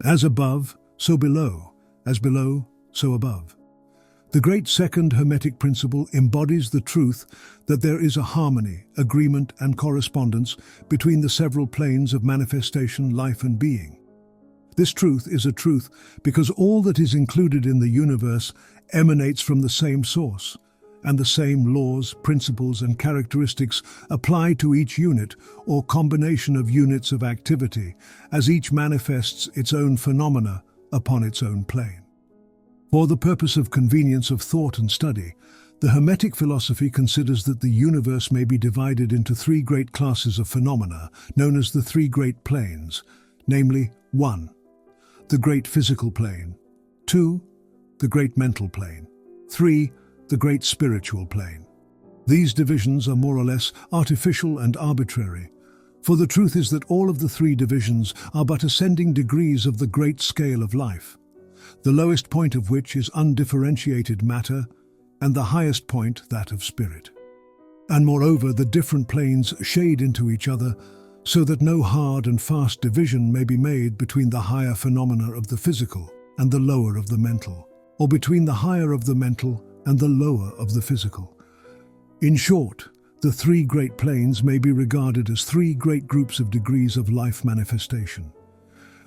As above, so below; as below, so above. The great Second Hermetic Principle embodies the truth that there is a harmony, agreement, and correspondence between the several planes of manifestation, life, and being. This truth is a truth because all that is included in the universe emanates from the same source, and the same laws, principles, and characteristics apply to each unit or combination of units of activity, as each manifests its own phenomena upon its own plane. For the purpose of convenience of thought and study, the Hermetic philosophy considers that the universe may be divided into three great classes of phenomena, known as the three great planes, namely 1. The great physical plane; 2. The great mental plane; 3. The great spiritual plane. These divisions are more or less artificial and arbitrary, for the truth is that all of the three divisions are but ascending degrees of the great scale of life, the lowest point of which is undifferentiated matter, and the highest point that of spirit. And moreover, the different planes shade into each other, so that no hard and fast division may be made between the higher phenomena of the physical and the lower of the mental, or between the higher of the mental and the lower of the physical. In short, the three great planes may be regarded as three great groups of degrees of life manifestation.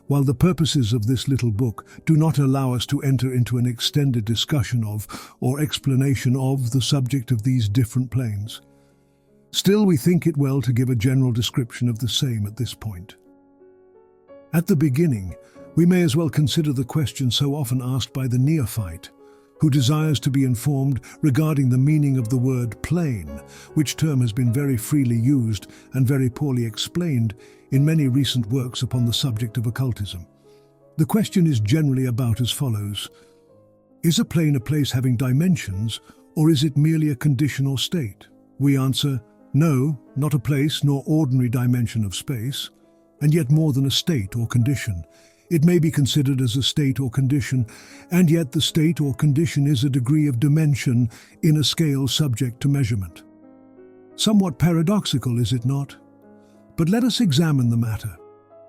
While the purposes of this little book do not allow us to enter into an extended discussion of or explanation of the subject of these different planes, still we think it well to give a general description of the same at this point. At the beginning, we may as well consider the question so often asked by the neophyte, who desires to be informed regarding the meaning of the word plane, which term has been very freely used and very poorly explained in many recent works upon the subject of occultism. The question is generally about as follows: is a plane a place having dimensions, or is it merely a condition or state? We answer, no, not a place nor ordinary dimension of space, and yet more than a state or condition. It may be considered as a state or condition, and yet the state or condition is a degree of dimension in a scale subject to measurement. Somewhat paradoxical, is it not? But let us examine the matter.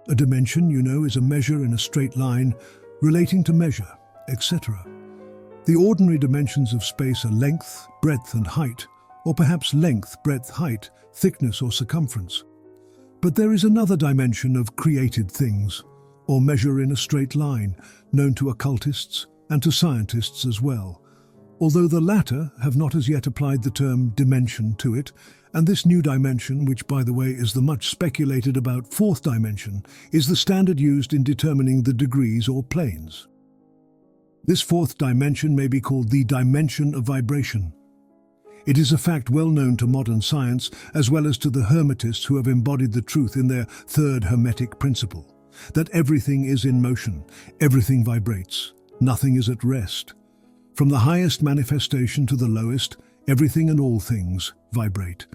A dimension, you know, is a measure in a straight line, relating to measure, etc. The ordinary dimensions of space are length, breadth, and height, or perhaps length, breadth, height, thickness, or circumference. But there is another dimension of created things, or measure in a straight line, known to occultists and to scientists as well, although the latter have not as yet applied the term dimension to it, and this new dimension, which by the way is the much speculated about fourth dimension, is the standard used in determining the degrees or planes. This fourth dimension may be called the dimension of vibration. It is a fact well known to modern science as well as to the Hermetists who have embodied the truth in their third Hermetic Principle, that everything is in motion, everything vibrates, nothing is at rest. From the highest manifestation to the lowest, everything and all things vibrate.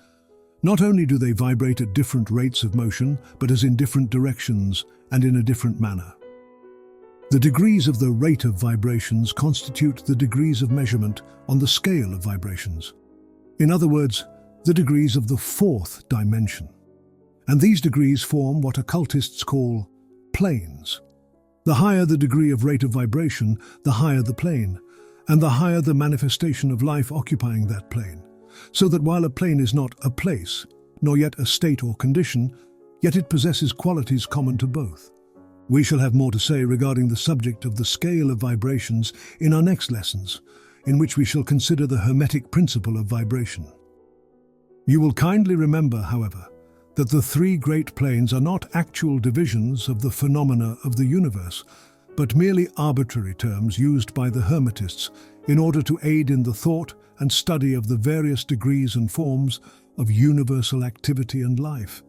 Not only do they vibrate at different rates of motion, but as in different directions and in a different manner. The degrees of the rate of vibrations constitute the degrees of measurement on the scale of vibrations. In other words, the degrees of the fourth dimension. And these degrees form what occultists call planes. The higher the degree of rate of vibration, the higher the plane, and the higher the manifestation of life occupying that plane. So that while a plane is not a place, nor yet a state or condition, yet it possesses qualities common to both. We shall have more to say regarding the subject of the scale of vibrations in our next lessons, in which we shall consider the Hermetic Principle of vibration. You will kindly remember, however, that the three great planes are not actual divisions of the phenomena of the universe, but merely arbitrary terms used by the Hermetists in order to aid in the thought and study of the various degrees and forms of universal activity and life.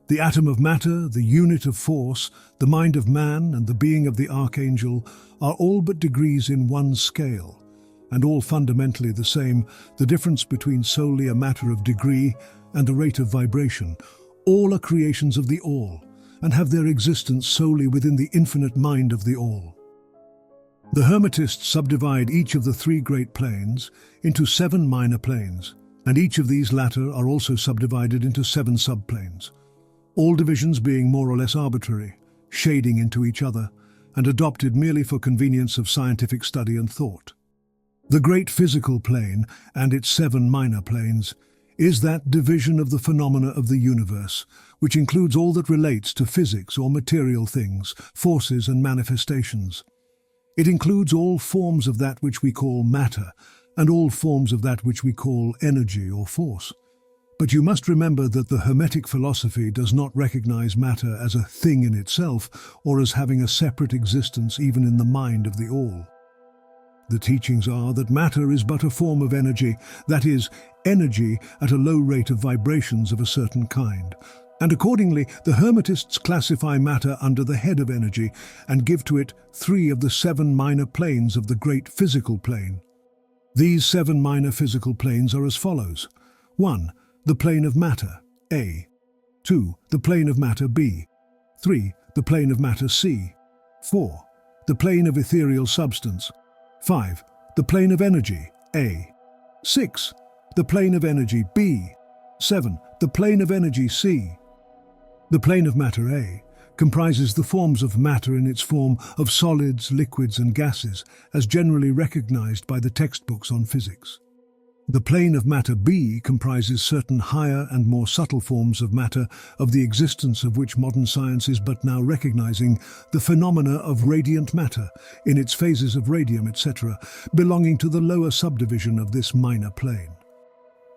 The atom of matter, the unit of force, the mind of man, and the being of the archangel are all but degrees in one scale, and all fundamentally the same, the difference between solely a matter of degree and a rate of vibration. All are creations of the All, and have their existence solely within the infinite mind of the All. The Hermetists subdivide each of the three great planes into 7 minor planes, and each of these latter are also subdivided into 7 subplanes, all divisions being more or less arbitrary, shading into each other, and adopted merely for convenience of scientific study and thought. The great physical plane and its 7 minor planes is that division of the phenomena of the universe, which includes all that relates to physics or material things, forces and manifestations. It includes all forms of that which we call matter, and all forms of that which we call energy or force. But you must remember that the Hermetic philosophy does not recognize matter as a thing in itself, or as having a separate existence even in the mind of the all. The teachings are that matter is but a form of energy, that is, energy at a low rate of vibrations of a certain kind. And accordingly, the Hermetists classify matter under the head of energy and give to it 3 of the 7 minor planes of the great physical plane. These 7 minor physical planes are as follows. 1. The plane of matter, A. 2. The plane of matter, B. 3. The plane of matter, C. 4. The plane of ethereal substance. 5. The plane of energy, A. 6. The plane of energy, B. 7. The plane of energy, C. The plane of matter, A, comprises the forms of matter in its form of solids, liquids and gases, as generally recognized by the textbooks on physics. The plane of matter, B, comprises certain higher and more subtle forms of matter, of the existence of which modern science is but now recognizing the phenomena of radiant matter, in its phases of radium, etc., belonging to the lower subdivision of this minor plane.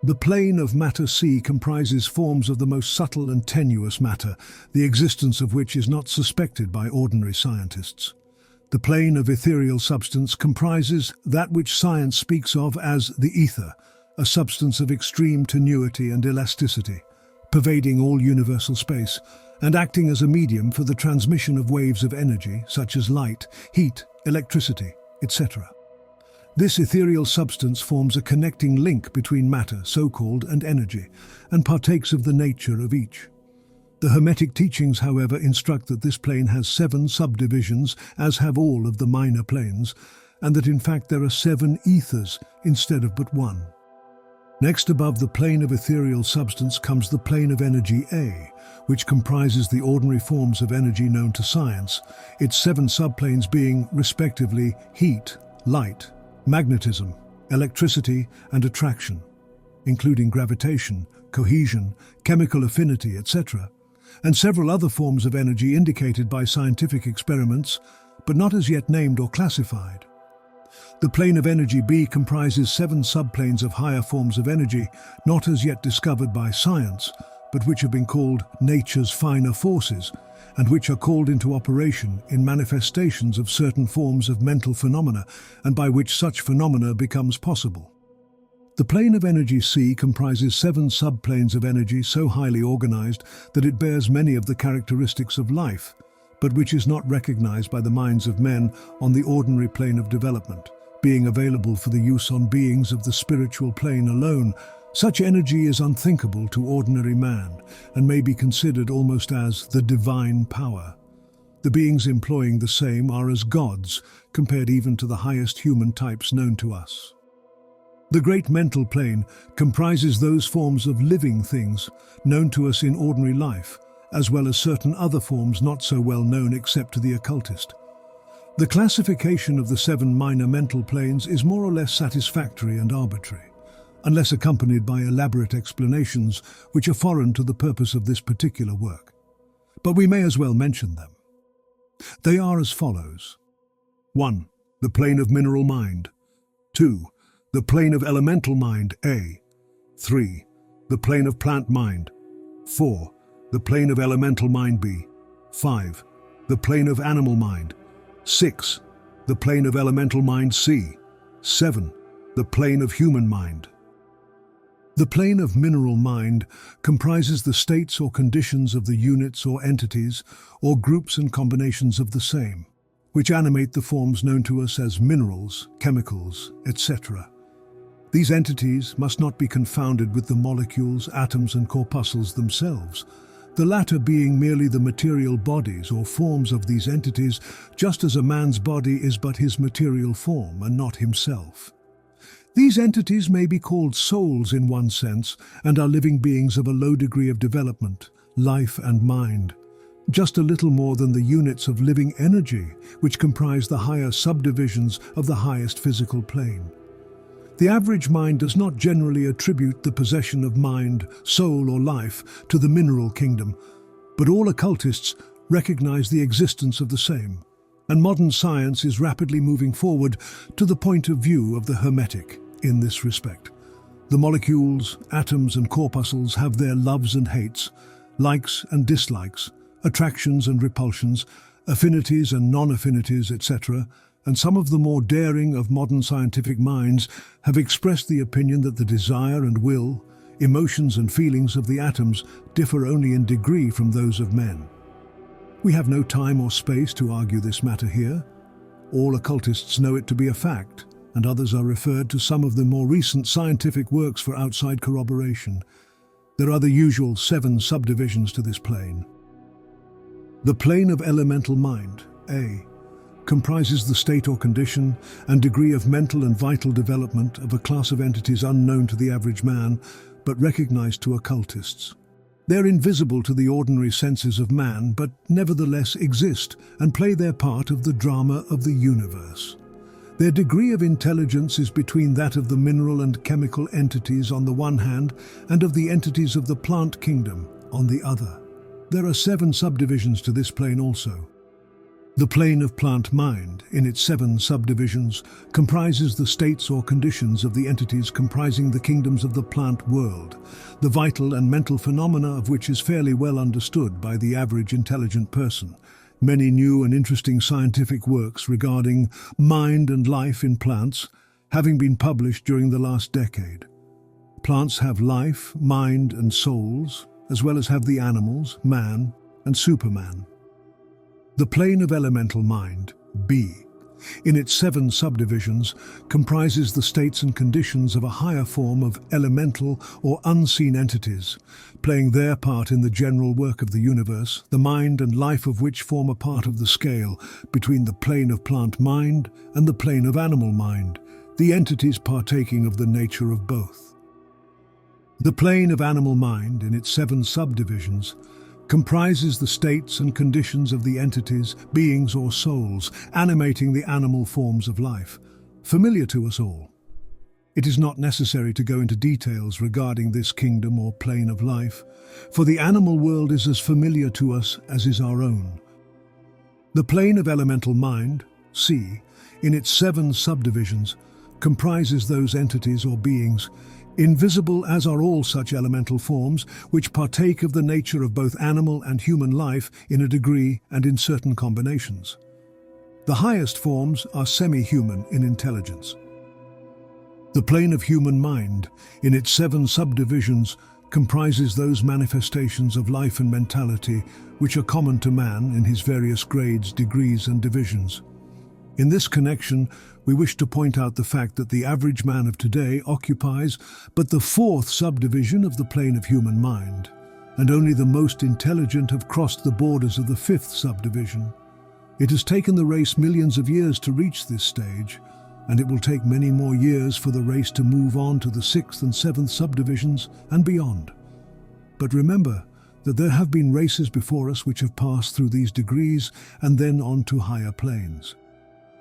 The plane of matter C comprises forms of the most subtle and tenuous matter, the existence of which is not suspected by ordinary scientists. The plane of ethereal substance comprises that which science speaks of as the ether, a substance of extreme tenuity and elasticity, pervading all universal space, and acting as a medium for the transmission of waves of energy such as light, heat, electricity, etc. This ethereal substance forms a connecting link between matter, so-called, and energy, and partakes of the nature of each. The Hermetic teachings, however, instruct that this plane has 7 subdivisions, as have all of the minor planes, and that in fact there are 7 ethers instead of but 1. Next, above the plane of ethereal substance comes the plane of energy A, which comprises the ordinary forms of energy known to science, its 7 subplanes being, respectively, heat, light, magnetism, electricity and attraction, including gravitation, cohesion, chemical affinity, etc., and several other forms of energy indicated by scientific experiments, but not as yet named or classified. The plane of energy B comprises 7 subplanes of higher forms of energy, not as yet discovered by science, but which have been called nature's finer forces, and which are called into operation in manifestations of certain forms of mental phenomena, and by which such phenomena becomes possible. The plane of energy C comprises 7 subplanes of energy so highly organized that it bears many of the characteristics of life, but which is not recognized by the minds of men on the ordinary plane of development, being available for the use on beings of the spiritual plane alone. Such energy is unthinkable to ordinary man, and may be considered almost as the divine power. The beings employing the same are as gods, compared even to the highest human types known to us. The great mental plane comprises those forms of living things known to us in ordinary life, as well as certain other forms not so well known except to the occultist. The classification of the 7 minor mental planes is more or less satisfactory and arbitrary, unless accompanied by elaborate explanations which are foreign to the purpose of this particular work. But we may as well mention them. They are as follows. 1. The plane of mineral mind. 2. The plane of elemental mind, A. 3. The plane of plant mind. 4. The plane of elemental mind, B. 5. The plane of animal mind. 6. The plane of elemental mind, C. 7. The plane of human mind. The plane of mineral mind comprises the states or conditions of the units or entities or groups and combinations of the same, which animate the forms known to us as minerals, chemicals, etc. These entities must not be confounded with the molecules, atoms and corpuscles themselves, the latter being merely the material bodies or forms of these entities, just as a man's body is but his material form and not himself. These entities may be called souls in one sense, and are living beings of a low degree of development, life and mind. just a little more than the units of living energy, which comprise the higher subdivisions of the highest physical plane. The average mind does not generally attribute the possession of mind, soul, or life to the mineral kingdom, but all occultists recognize the existence of the same, and modern science is rapidly moving forward to the point of view of the Hermetic in this respect. The molecules, atoms, and corpuscles have their loves and hates, likes and dislikes, attractions and repulsions, affinities and non-affinities, etc., and some of the more daring of modern scientific minds have expressed the opinion that the desire and will, emotions and feelings of the atoms differ only in degree from those of men. We have no time or space to argue this matter here. All occultists know it to be a fact, and others are referred to some of the more recent scientific works for outside corroboration. There are the usual 7 subdivisions to this plane. The plane of elemental mind, A, comprises the state or condition and degree of mental and vital development of a class of entities unknown to the average man, but recognized to occultists. They're invisible to the ordinary senses of man, but nevertheless exist and play their part of the drama of the universe. Their degree of intelligence is between that of the mineral and chemical entities on the one hand and of the entities of the plant kingdom on the other. There are 7 subdivisions to this plane also. The plane of plant mind, in its 7 subdivisions, comprises the states or conditions of the entities comprising the kingdoms of the plant world, the vital and mental phenomena of which is fairly well understood by the average intelligent person. Many new and interesting scientific works regarding mind and life in plants having been published during the last decade. Plants have life, mind, and souls, as well as have the animals, man, and Superman. The plane of elemental mind, B, in its 7 subdivisions, comprises the states and conditions of a higher form of elemental or unseen entities, playing their part in the general work of the universe, the mind and life of which form a part of the scale between the plane of plant mind and the plane of animal mind, the entities partaking of the nature of both. The plane of animal mind, in its 7 subdivisions, comprises the states and conditions of the entities, beings or souls, animating the animal forms of life, familiar to us all. It is not necessary to go into details regarding this kingdom or plane of life, for the animal world is as familiar to us as is our own. The plane of elemental mind, C, in its 7 subdivisions, comprises those entities or beings, invisible as are all such elemental forms, which partake of the nature of both animal and human life in a degree and in certain combinations. The highest forms are semi-human in intelligence. The plane of human mind, in its 7 subdivisions, comprises those manifestations of life and mentality which are common to man in his various grades, degrees, and divisions. In this connection, we wish to point out the fact that the average man of today occupies but the 4th subdivision of the plane of human mind, and only the most intelligent have crossed the borders of the 5th subdivision. It has taken the race millions of years to reach this stage, and it will take many more years for the race to move on to the 6th and 7th subdivisions and beyond. But remember that there have been races before us which have passed through these degrees and then on to higher planes.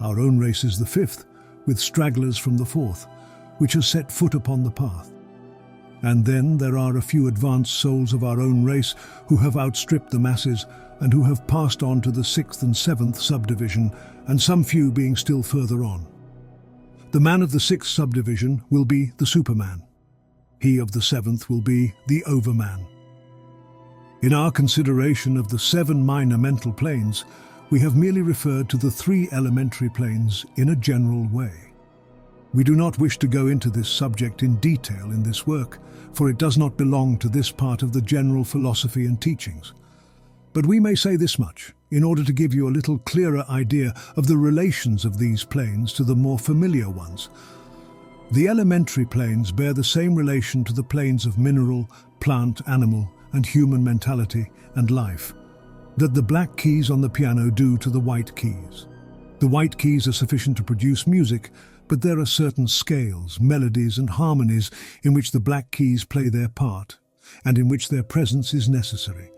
Our own race is the 5th, with stragglers from the 4th, which has set foot upon the path. And then there are a few advanced souls of our own race who have outstripped the masses and who have passed on to the 6th and 7th subdivision, and some few being still further on. The man of the 6th subdivision will be the Superman. He of the 7th will be the Overman. In our consideration of the 7 minor mental planes, we have merely referred to the 3 elementary planes in a general way. We do not wish to go into this subject in detail in this work, for it does not belong to this part of the general philosophy and teachings. But we may say this much, in order to give you a little clearer idea of the relations of these planes to the more familiar ones. The elementary planes bear the same relation to the planes of mineral, plant, animal, and human mentality and life that the black keys on the piano do to the white keys. The white keys are sufficient to produce music, but there are certain scales, melodies, and harmonies in which the black keys play their part, and in which their presence is necessary.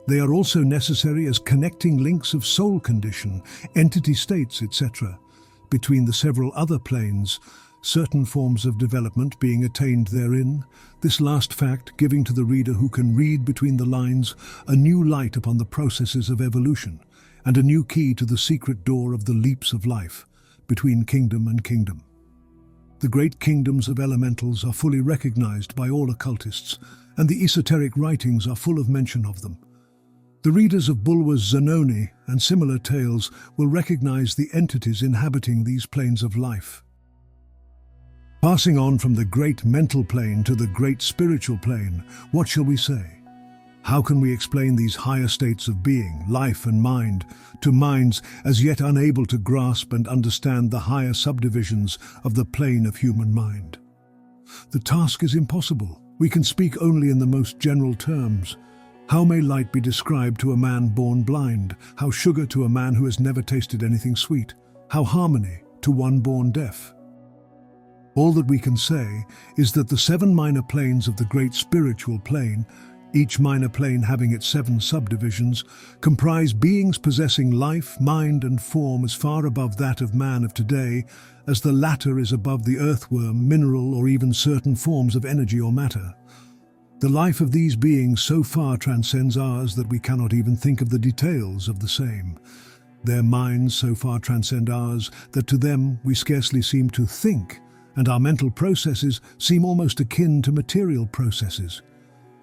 They are also necessary as connecting links of soul condition, entity states, etc., between the several other planes, certain forms of development being attained therein, this last fact giving to the reader who can read between the lines a new light upon the processes of evolution, and a new key to the secret door of the leaps of life, between kingdom and kingdom. The great kingdoms of elementals are fully recognized by all occultists, and the esoteric writings are full of mention of them. The readers of Bulwer's Zanoni and similar tales will recognize the entities inhabiting these planes of life. Passing on from the great mental plane to the great spiritual plane, what shall we say? How can we explain these higher states of being, life and mind, to minds as yet unable to grasp and understand the higher subdivisions of the plane of human mind? The task is impossible. We can speak only in the most general terms. How may light be described to a man born blind? How sugar to a man who has never tasted anything sweet? How harmony to one born deaf? All that we can say is that the 7 minor planes of the great spiritual plane, each minor plane having its 7 subdivisions, comprise beings possessing life, mind and form as far above that of man of today as the latter is above the earthworm, mineral or even certain forms of energy or matter. The life of these beings so far transcends ours that we cannot even think of the details of the same. Their minds so far transcend ours that to them we scarcely seem to think, and our mental processes seem almost akin to material processes.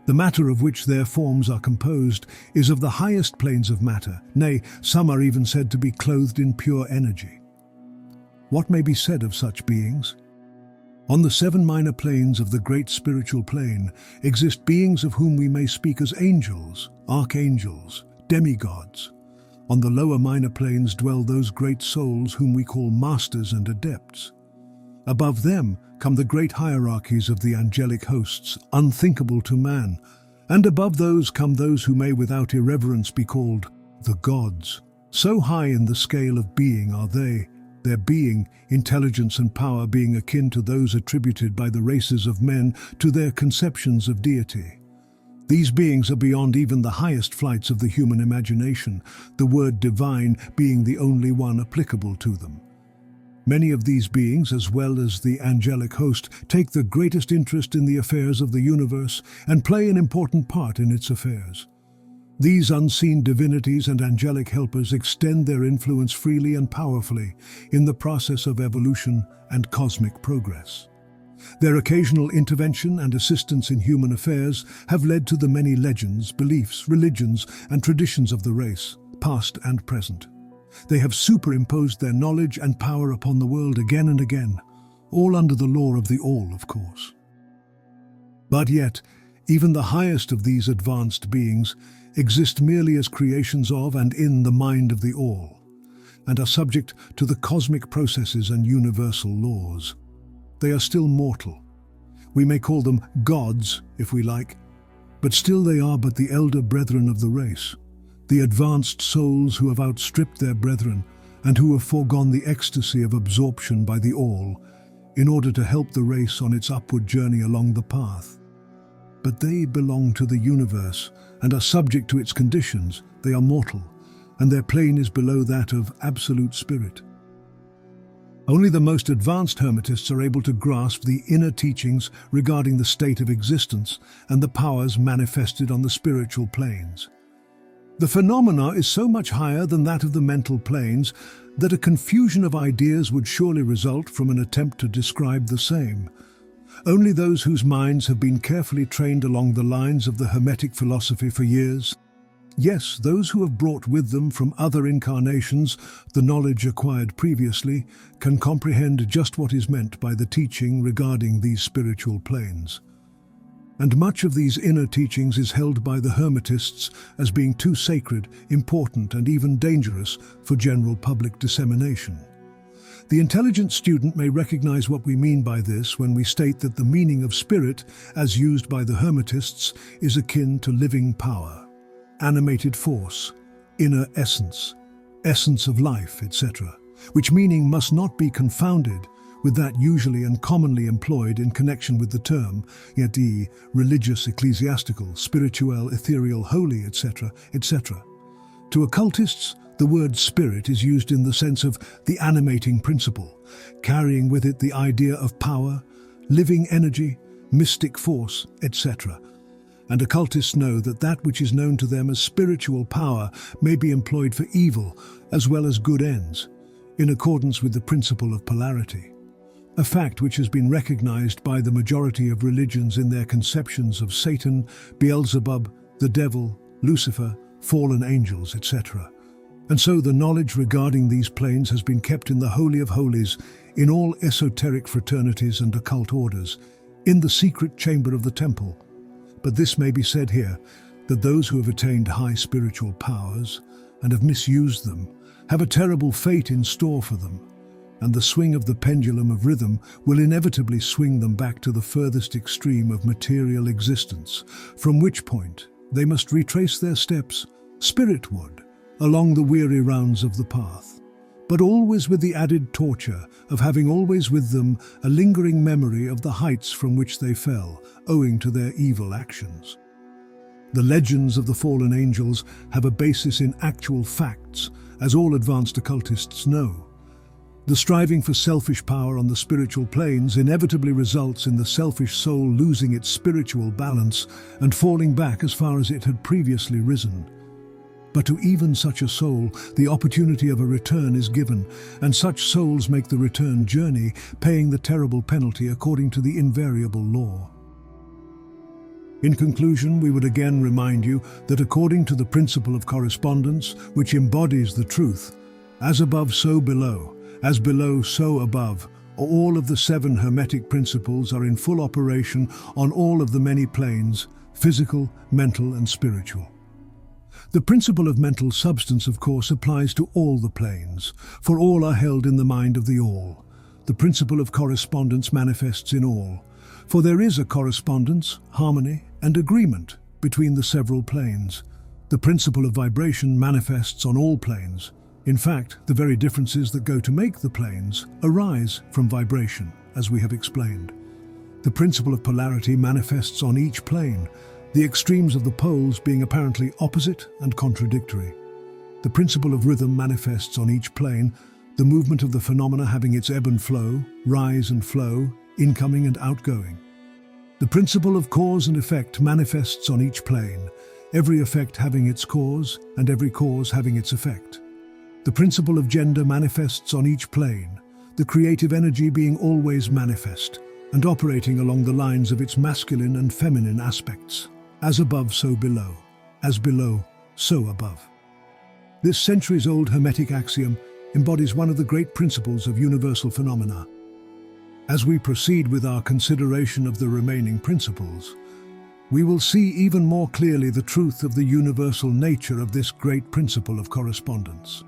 The matter of which their forms are composed is of the highest planes of matter, nay, some are even said to be clothed in pure energy. What may be said of such beings? On the 7 minor planes of the great spiritual plane exist beings of whom we may speak as angels, archangels, demigods. On the lower minor planes dwell those great souls whom we call masters and adepts. Above them come the great hierarchies of the angelic hosts, unthinkable to man, and above those come those who may without irreverence be called the gods. So high in the scale of being are they, their being, intelligence and power being akin to those attributed by the races of men to their conceptions of deity. These beings are beyond even the highest flights of the human imagination, the word divine being the only one applicable to them. Many of these beings, as well as the angelic host, take the greatest interest in the affairs of the universe and play an important part in its affairs. These unseen divinities and angelic helpers extend their influence freely and powerfully in the process of evolution and cosmic progress. Their occasional intervention and assistance in human affairs have led to the many legends, beliefs, religions, and traditions of the race, past and present. They have superimposed their knowledge and power upon the world again and again, all under the law of the all, of course. But yet, even the highest of these advanced beings exist merely as creations of and in the mind of the all, and are subject to the cosmic processes and universal laws. They are still mortal. We may call them gods, if we like, but still they are but the elder brethren of the race, the advanced souls who have outstripped their brethren and who have foregone the ecstasy of absorption by the all in order to help the race on its upward journey along the path. But they belong to the universe and are subject to its conditions. They are mortal, and their plane is below that of absolute spirit. Only the most advanced Hermetists are able to grasp the inner teachings regarding the state of existence and the powers manifested on the spiritual planes. The phenomena is so much higher than that of the mental planes that a confusion of ideas would surely result from an attempt to describe the same. Only those whose minds have been carefully trained along the lines of the Hermetic philosophy for years, yes, those who have brought with them from other incarnations the knowledge acquired previously, can comprehend just what is meant by the teaching regarding these spiritual planes. And much of these inner teachings is held by the Hermetists as being too sacred, important, and even dangerous for general public dissemination. The intelligent student may recognize what we mean by this when we state that the meaning of spirit, as used by the Hermetists, is akin to living power, animated force, inner essence, essence of life, etc., which meaning must not be confounded with that usually and commonly employed in connection with the term, yet religious, ecclesiastical, spiritual, ethereal, holy, etc., etc. To occultists, the word spirit is used in the sense of the animating principle, carrying with it the idea of power, living energy, mystic force, etc. And occultists know that that which is known to them as spiritual power may be employed for evil as well as good ends, in accordance with the principle of polarity. A fact which has been recognized by the majority of religions in their conceptions of Satan, Beelzebub, the devil, Lucifer, fallen angels, etc. And so the knowledge regarding these planes has been kept in the Holy of Holies, in all esoteric fraternities and occult orders, in the secret chamber of the temple. But this may be said here, that those who have attained high spiritual powers and have misused them have a terrible fate in store for them, and the swing of the pendulum of rhythm will inevitably swing them back to the furthest extreme of material existence, from which point they must retrace their steps, spiritward, along the weary rounds of the path, but always with the added torture of having always with them a lingering memory of the heights from which they fell, owing to their evil actions. The legends of the fallen angels have a basis in actual facts, as all advanced occultists know. The striving for selfish power on the spiritual planes inevitably results in the selfish soul losing its spiritual balance and falling back as far as it had previously risen. But to even such a soul, the opportunity of a return is given, and such souls make the return journey, paying the terrible penalty according to the invariable law. In conclusion, we would again remind you that according to the principle of correspondence, which embodies the truth, as above so below, as below so above, all of the 7 Hermetic principles are in full operation on all of the many planes, physical, mental and spiritual. The principle of mental substance, of course, applies to all the planes, for all are held in the mind of the all. The principle of correspondence manifests in all, for there is a correspondence, harmony, and agreement between the several planes. The principle of vibration manifests on all planes. In fact, the very differences that go to make the planes arise from vibration, as we have explained. The principle of polarity manifests on each plane, the extremes of the poles being apparently opposite and contradictory. The principle of rhythm manifests on each plane, the movement of the phenomena having its ebb and flow, rise and flow, incoming and outgoing. The principle of cause and effect manifests on each plane, every effect having its cause and every cause having its effect. The principle of gender manifests on each plane, the creative energy being always manifest and operating along the lines of its masculine and feminine aspects. As above, so below. As below, so above. This centuries-old Hermetic axiom embodies one of the great principles of universal phenomena. As we proceed with our consideration of the remaining principles, we will see even more clearly the truth of the universal nature of this great principle of correspondence.